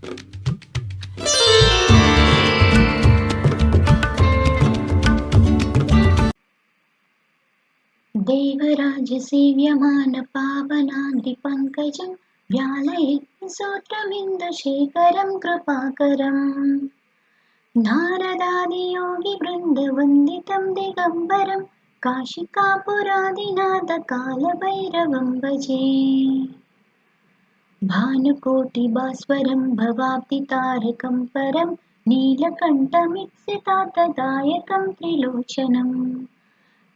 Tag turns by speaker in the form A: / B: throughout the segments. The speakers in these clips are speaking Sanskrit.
A: देवराजसेव्यमानपावनाद्रिपङ्कजं व्यालयन्तीसूत्रमिन्दुशेखरं कृपाकरम् नारदादियोगिवृन्दवन्दितं दिगम्बरं काशिकापुरादिनाथकालभैरवं भजे। भानुकोटिभास्वरं भवाब्धितारकं परं नीलकण्ठमीप्सितार्थदायकं त्रिलोचनम्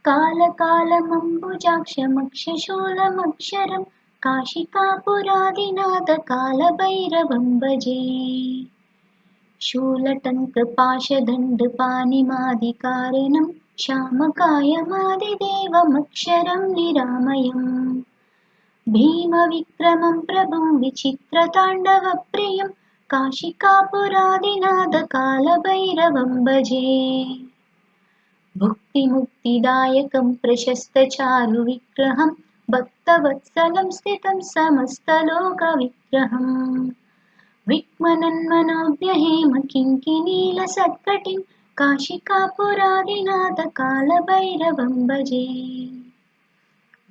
A: कालकालमम्बुजाक्षमक्षशूलमक्षरं काशिकापुरादिनाथकालभैरवं भजे। शूलटङ्कपाशदण्डपाणिमादिकारणं श्यामकायमादिदेवमक्षरं निरामयम् भीमविक्रमं प्रभुं विचित्रताण्डवप्रियं काशिकापुरादिनाथकालभैरवं भजे। भुक्तिमुक्तिदायकं प्रशस्तचारुविग्रहं भक्तवत्सलं स्थितं समस्तलोकविग्रहम् विक्मनन्मनोज्ञहेम किङ्किणीलसत्कटिं काशिकापुरादिनाथकालभैरवं भजे।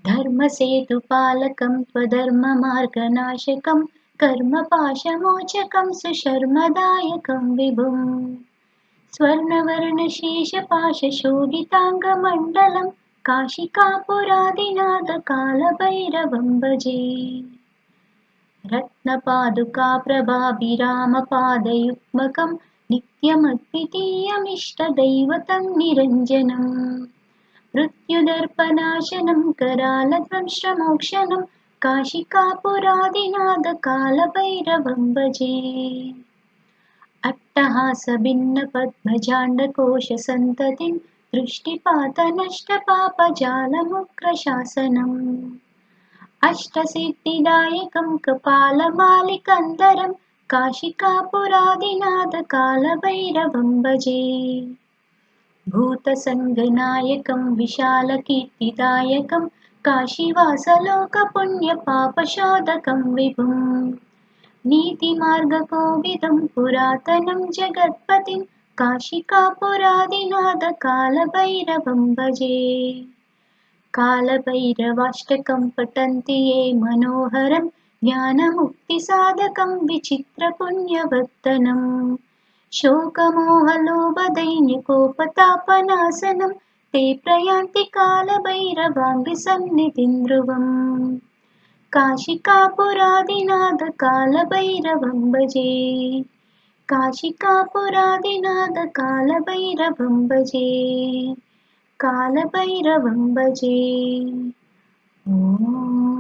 A: धर्मसेतुपालकं त्वधर्ममार्गनाशकं कर्मपाशमोचकं सुशर्मदायकं विभुम् स्वर्णवर्णशेषपाशशोभिताङ्गमण्डलं काशिकापुरादिनाथकालभैरवं भजे। रत्नपादुकाप्रभाभिरामपादयुग्मकं नित्यमद्वितीयमिष्टदैवतं निरञ्जनम् मृत्युदर्पनाशनं करालध्वंसमोक्षणं काशिकापुरादिनाथकालभैरवं भजे। अट्टहासभिन्नपद्मजाण्डकोशसन्ततिं दृष्टिपातनष्टपापजालमुग्रशासनम् अष्टसिद्धिदायकं कपालमालिकन्धरं काशिकापुरादिनाथकालभैरवं भजे। भूतसङ्गनायकं विशालकीर्तिदायकं काशीवासलोकपुण्यपापशोधकं विभुम् नीतिमार्गकोविदं पुरातनं जगत्पतिं काशिकापुरादिनाथकालभैरवं भजे। कालभैरवाष्टकं पठन्ति ये मनोहरं ज्ञानमुक्तिसाधकं विचित्रपुण्यवर्धनम् शोकमोहलोभदैन्यकोपतापनाशनं ते प्रयान्ति कालभैरवाङ्घ्रिसन्निधिं ध्रुवम् काशिकापुरादिनाथकालभैरवं भजे। काशिकापुरादिनाथकालभैरवं भजे। कालभैरवं भजे। ॐ